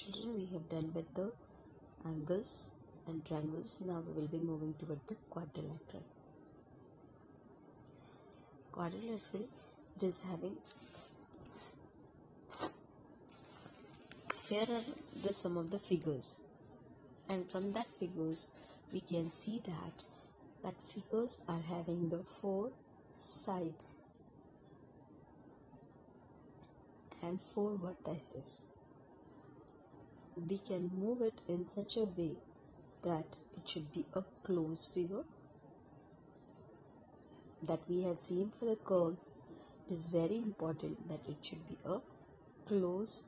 children, we have done with the angles and triangles. Now we will be moving toward the quadrilateral. Quadrilateral, it is having, here are some of the figures, and from that figures we can see that figures are having the 4 sides and 4 vertices. We can move it in such a way that it should be a closed figure that we have seen for the curves. It is very important that it should be a closed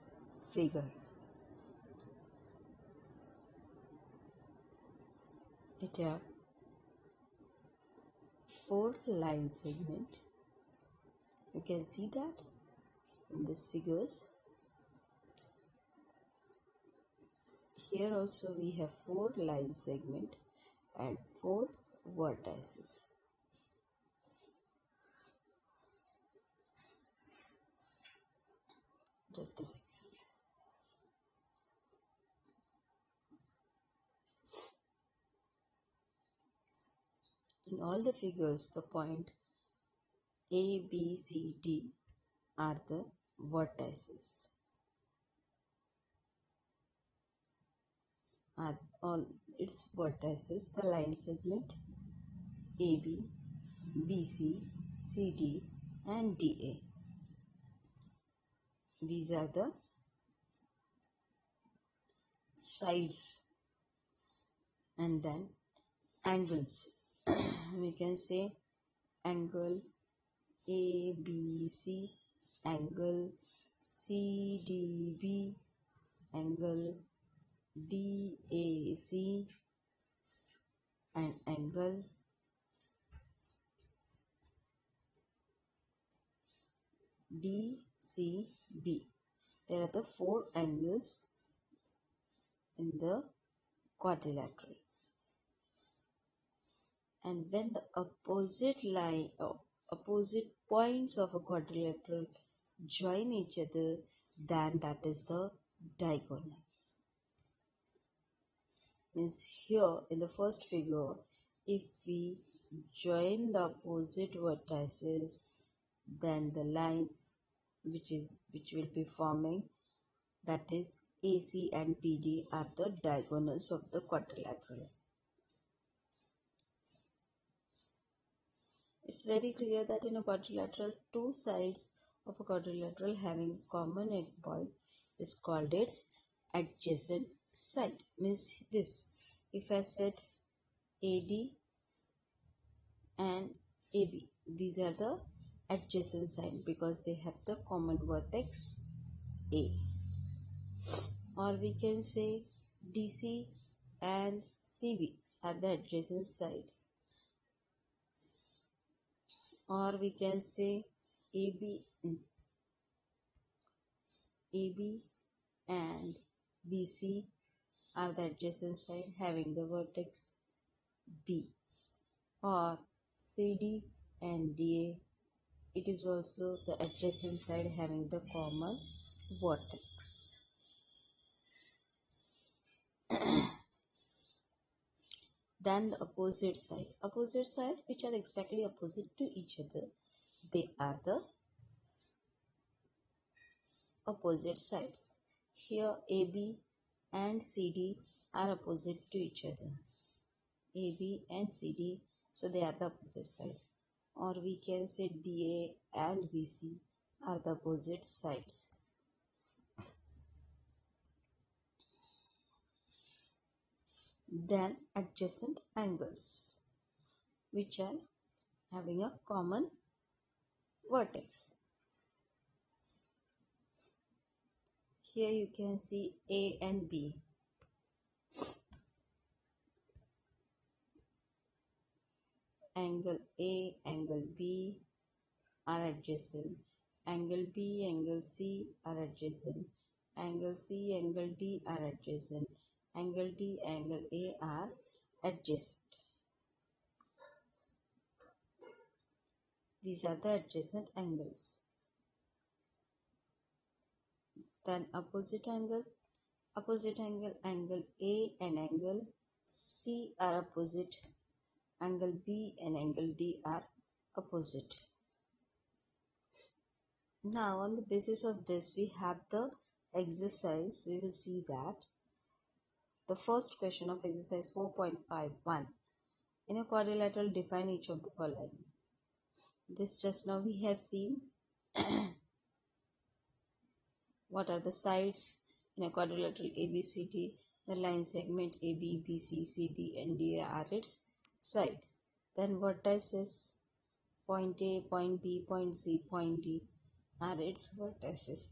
figure. It have 4 line segment. You can see that in these figures. Here also we have 4 line segment and 4 vertices. Just a second. In all the figures, the point A, B, C, D are the vertices. Are all its vertices, the line segment AB, BC, CD and DA. These are the sides, and then angles. We can say angle ABC, angle CDB, angle DAC, and angle DCB. There are the 4 angles in the quadrilateral. And when the opposite line or opposite points of a quadrilateral join each other, then that is the diagonal. Means here in the first figure, if we join the opposite vertices, then the line which will be forming, that is AC and PD, are the diagonals of the quadrilateral. It's very clear that in a quadrilateral, 2 sides of a quadrilateral having common endpoint is called its adjacent side. Means this, if I said AD and AB, these are the adjacent side because they have the common vertex A. Or we can say DC and CB are the adjacent sides. Or we can say AB and BC are the adjacent side having the vertex B. Or CD and DA, it is also the adjacent side having the common vertex. Then the opposite side which are exactly opposite to each other, they are the opposite sides. Here AB and CD are opposite to each other. AB and CD, so they are the opposite side. Or we can say DA and BC are the opposite sides. Then adjacent angles which are having a common vertex. Here you can see A and B. Angle A, angle B are adjacent. Angle B, angle C are adjacent. Angle C, angle D are adjacent. Angle D, angle A are adjacent. These are the adjacent angles. Then opposite angle, Opposite angle, angle A and angle C are opposite. Angle B and angle D are opposite. Now on the basis of this we have the exercise. We will see that the first question of exercise 4.51. In a quadrilateral, define each of the following. This just now we have seen. What are the sides in a quadrilateral ABCD? The line segment AB, BC, CD and D are its sides. Then vertices point A, point B, point C, point D are its vertices.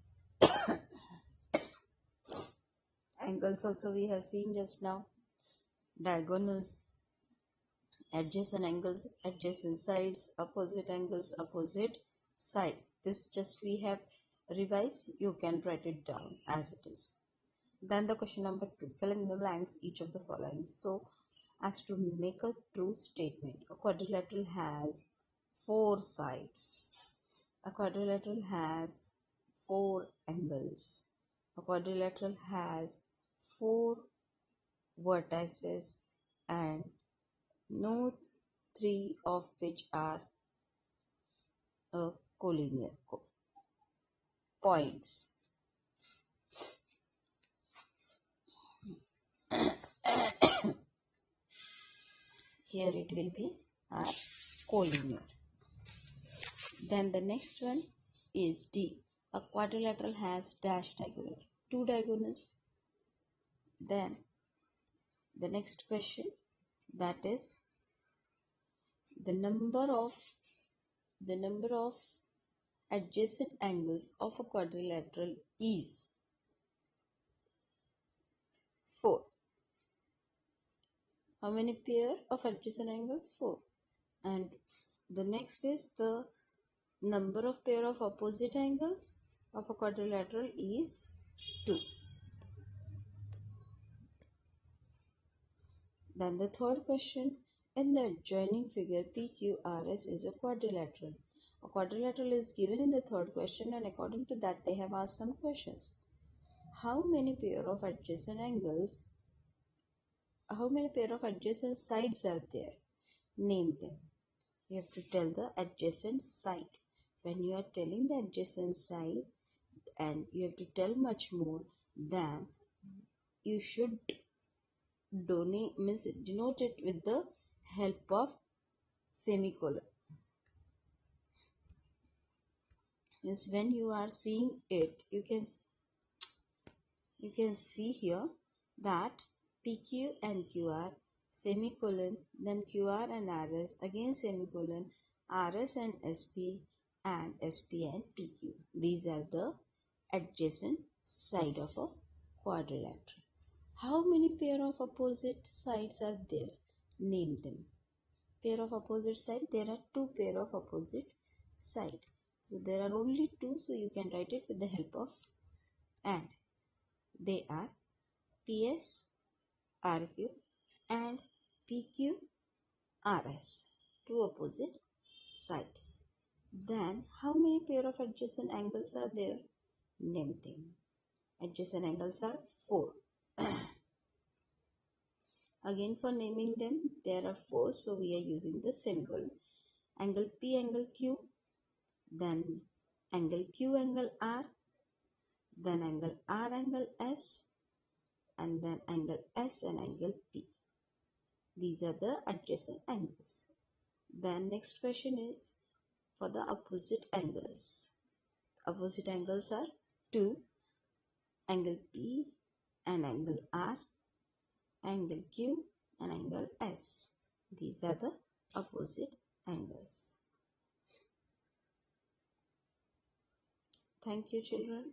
Angles also we have seen just now. Diagonals, adjacent angles, adjacent sides, opposite angles, opposite sides. This just we have revised. You can write it down as it is. Then the question number 2, fill in the blanks each of the following. So as to make a true statement, a quadrilateral has 4 sides. A quadrilateral has 4 angles. A quadrilateral has 4 vertices and no 3 of which are collinear points. Here it will be collinear. Then the next one is D. A quadrilateral has dash diagonal, 2 diagonals. Then the next question, that is the number of adjacent angles of a quadrilateral is 4. How many pair of adjacent angles? 4. And the next is the number of pair of opposite angles of a quadrilateral is 2. Then the third question, in the adjoining figure PQRS is a quadrilateral. A quadrilateral is given in the third question, and according to that they have asked some questions. How many pair of adjacent sides are there? Name them. You have to tell the adjacent side. When you are telling the adjacent side and you have to tell much more, than you should denote it with the help of semicolon. Means when you are seeing it, you can see here that PQ and QR semicolon, then QR and RS again semicolon, RS and SP and SP and PQ. These are the adjacent side of a quadrilateral. How many pair of opposite sides are there? Name them. Pair of opposite side, there are 2 pair of opposite side. So there are only 2, so you can write it with the help of and. They are PS, RQ and PQ, RS, 2 opposite sides. Then how many pair of adjacent angles are there? Name them. Adjacent angles are 4. Again for naming them, there are 4, so we are using the semicolon. Angle P, angle Q, then angle Q, angle R, then angle R, angle S, and then angle S and angle P. These are the adjacent angles. Then next question is for the opposite angles. Opposite angles are 2, angle P and angle R, angle Q and angle S. These are the opposite angles. Thank you, children.